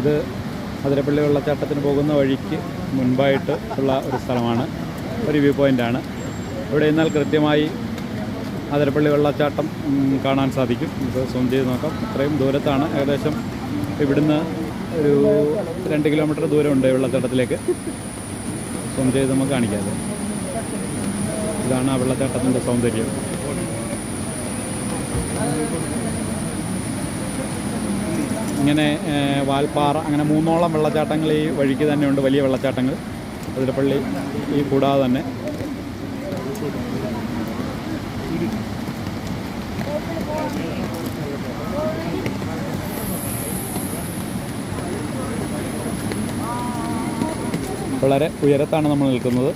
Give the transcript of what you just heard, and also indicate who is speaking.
Speaker 1: ഇത് അതിരപ്പള്ളി വെള്ളച്ചാട്ടത്തിന് പോകുന്ന വഴിക്ക് മുൻപായിട്ട് ഉള്ള ഒരു സ്ഥലമാണ്, ഒരു വ്യൂ പോയിൻ്റാണ്. ഇവിടെ നിന്നാൽ കൃത്യമായി അതിരപ്പള്ളി വെള്ളച്ചാട്ടം കാണാൻ സാധിക്കും. ഇത് സൂം ചെയ്ത് നോക്കാം. അത്രയും ദൂരത്താണ്, ഏകദേശം ഇവിടുന്ന് ഒരു 2 കിലോമീറ്റർ ദൂരമുണ്ട് വെള്ളച്ചാട്ടത്തിലേക്ക്. സൂം ചെയ്ത് നമുക്ക് കാണിക്കാം. ഇതാണ് ആ വെള്ളച്ചാട്ടത്തിൻ്റെ സൗന്ദര്യം. ഇങ്ങനെ വാൽപ്പാറ, അങ്ങനെ 3ഓളം വെള്ളച്ചാട്ടങ്ങൾ ഈ വഴിക്ക് തന്നെയുണ്ട്, വലിയ വെള്ളച്ചാട്ടങ്ങൾ അതിരപ്പള്ളി ഈ കൂടാതെ തന്നെ. വളരെ ഉയരത്താണ് നമ്മൾ നിൽക്കുന്നത്.